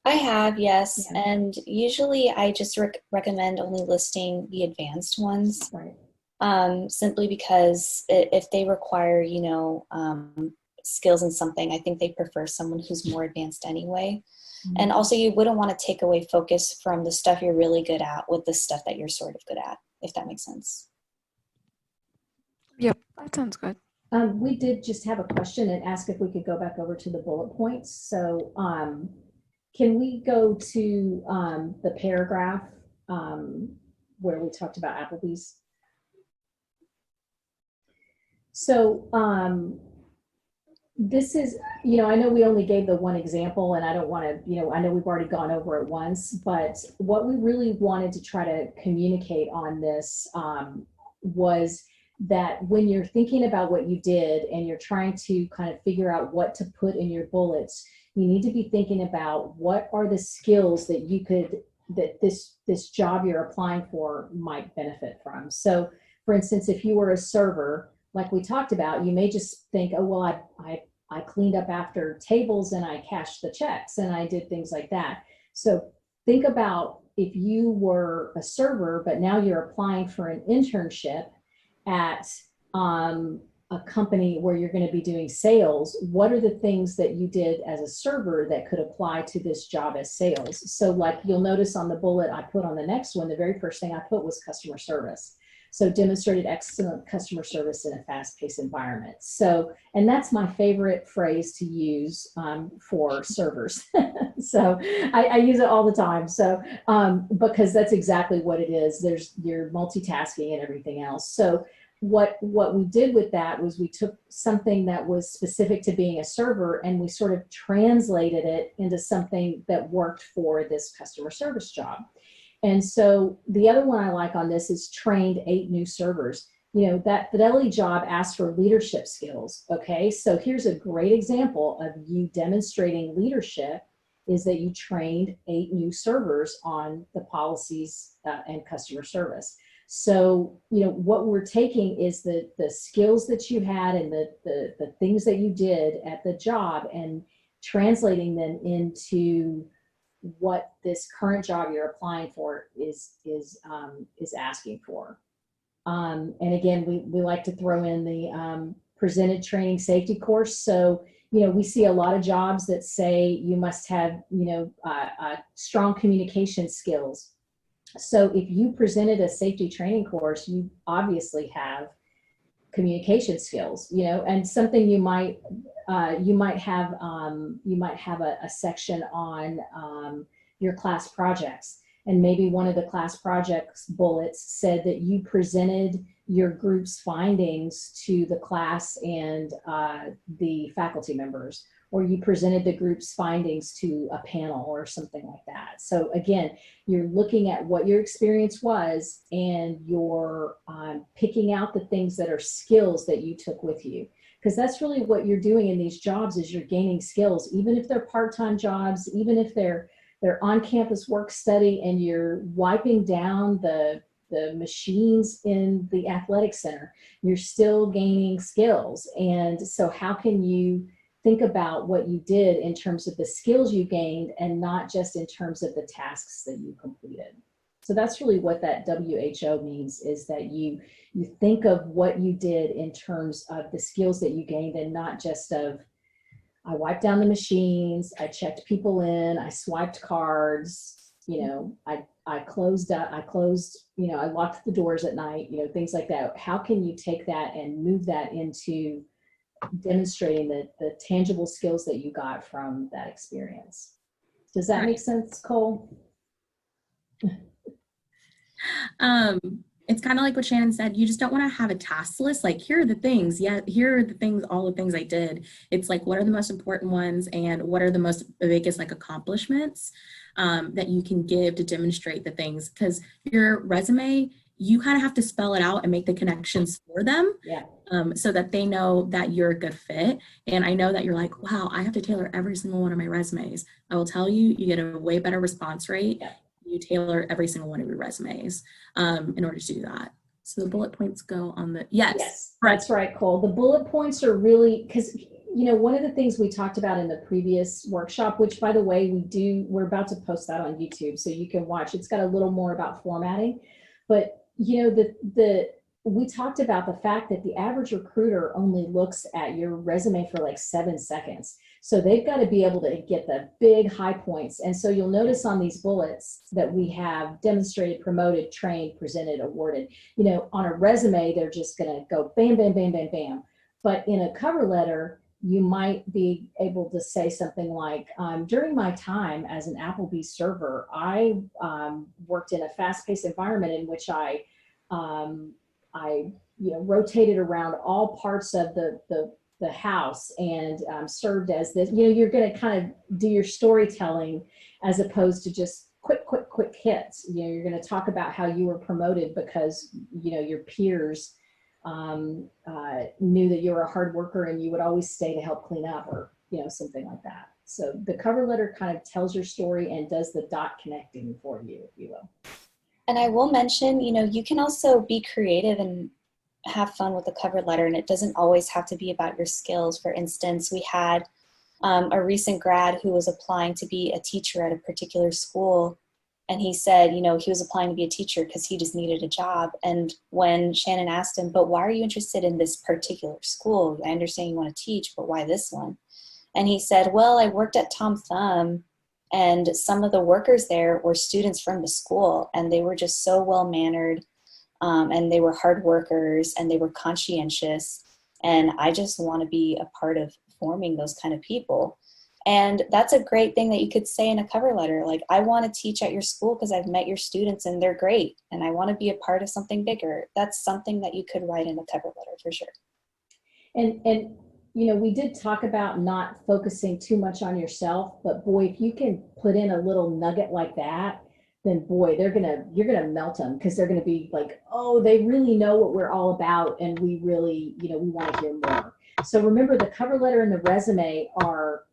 I have, yes. Yeah. And usually I just recommend only listing the advanced ones, Right. simply because if they require, skills in something, I think they prefer someone who's more advanced anyway. And also you wouldn't want to take away focus from the stuff you're really good at with the stuff that you're sort of good at, if that makes sense. yep, that sounds good. We did just have a question and ask if we could go back over to the bullet points. So can we go to the paragraph where we talked about Applebee's? So this is, I know we only gave the one example, and I don't want to, I know we've already gone over it once, but what we really wanted to try to communicate on this was that when you're thinking about what you did and you're trying to kind of figure out what to put in your bullets, you need to be thinking about what are the skills that this job you're applying for might benefit from. So for instance, if you were a server, like we talked about, you may just think, oh, well, I cleaned up after tables and I cashed the checks and I did things like that. So think about if you were a server, but now you're applying for an internship at a company where you're going to be doing sales, what are the things that you did as a server that could apply to this job as sales? So like you'll notice on the bullet I put on the next one, the very first thing I put was customer service. So demonstrated excellent customer service in a fast-paced environment. So, and that's my favorite phrase to use for servers. So I use it all the time. So because that's exactly what it is. You're multitasking and everything else. So what we did with that was we took something that was specific to being a server and we sort of translated it into something that worked for this customer service job. And so the other one I like on this is trained 8 new servers. You know, that Fidelity job asked for leadership skills. Okay, so here's a great example of you demonstrating leadership, is that you trained 8 new servers on the policies and customer service. So, you know, what we're taking is the skills that you had and the things that you did at the job and translating them into what this current job you're applying for is asking for. And again, we like to throw in the presented training safety course. So, you know, we see a lot of jobs that say you must have, you know, strong communication skills. So if you presented a safety training course, you obviously have communication skills, you know, and something you might have a section on your class projects. And maybe one of the class projects bullets said that you presented your group's findings to the class and the faculty members, or you presented the group's findings to a panel or something like that. So again, you're looking at what your experience was and you're picking out the things that are skills that you took with you. Because that's really what you're doing in these jobs, is you're gaining skills, even if they're part-time jobs, even if they're on-campus work study and you're wiping down the machines in the athletic center, you're still gaining skills. And so how can you think about what you did in terms of the skills you gained and not just in terms of the tasks that you completed? So that's really what that WHO means, is that you think of what you did in terms of the skills that you gained and not just of, I wiped down the machines, I checked people in, I swiped cards, you know, I closed, you know, I locked the doors at night, you know, things like that. How can you take that and move that into demonstrating the tangible skills that you got from that experience? Does that make sense, Cole? It's kind of like what Shannon said. You just don't want to have a task list. Like, here are the things. Yeah, here are the things, all the things I did. It's like, what are the most important ones and what are the biggest like accomplishments that you can give to demonstrate the things? Because your resume, you kind of have to spell it out and make the connections for them. Yeah. So that they know that you're a good fit. And I know that you're like, wow, I have to tailor every single one of my resumes. I will tell you, you get a way better response rate. Yeah. You tailor every single one of your resumes in order to do that. So the bullet points go on the, yes. That's right, Cole. The bullet points are really, because, you know, one of the things we talked about in the previous workshop, which by the way, we're about to post that on YouTube so you can watch. It's got a little more about formatting, but you know, we talked about the fact that the average recruiter only looks at your resume for like 7 seconds. So they've got to be able to get the big high points. And so you'll notice on these bullets that we have demonstrated, promoted, trained, presented, awarded. You know, on a resume, they're just going to go bam, bam, bam, bam, bam. But in a cover letter, you might be able to say something like, during my time as an Applebee's server, I worked in a fast-paced environment in which I you know, rotated around all parts of the house and served as this. You know, you're going to kind of do your storytelling as opposed to just quick hits. You know, you're going to talk about how you were promoted because, you know, your peers knew that you were a hard worker and you would always stay to help clean up, or, you know, something like that. So the cover letter kind of tells your story and does the dot connecting for you, if you will. And I will mention, you know, you can also be creative and have fun with the cover letter, and it doesn't always have to be about your skills. For instance, we had a recent grad who was applying to be a teacher at a particular school, and he said, you know, he was applying to be a teacher because he just needed a job. And when Shannon asked him, but why are you interested in this particular school? I understand you want to teach, but why this one? And he said, well, I worked at Tom Thumb, and some of the workers there were students from the school, and they were just so well-mannered, and they were hard workers, and they were conscientious, and I just want to be a part of forming those kind of people. And that's a great thing that you could say in a cover letter. Like, I want to teach at your school because I've met your students and they're great, and I want to be a part of something bigger. That's something that you could write in a cover letter for sure. And you know, we did talk about not focusing too much on yourself, but boy, if you can put in a little nugget like that, then boy, you're gonna melt them, because they're gonna be like, oh, they really know what we're all about, and we really, you know, we want to hear more. So remember, the cover letter and the resume are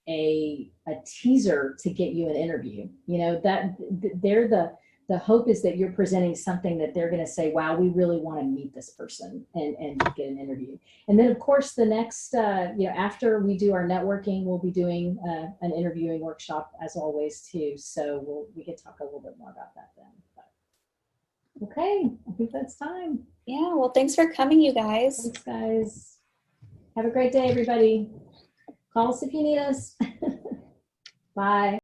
a teaser to get you an interview. You know, that they're the hope is that you're presenting something that they're going to say, wow, we really want to meet this person and get an interview. And then of course, the next, you know, after we do our networking, we'll be doing an interviewing workshop as always too. So we can talk a little bit more about that then. But, okay, I think that's time. Yeah, well, thanks for coming, you guys. Thanks, guys. Have a great day, everybody. Call us if you need us. Bye.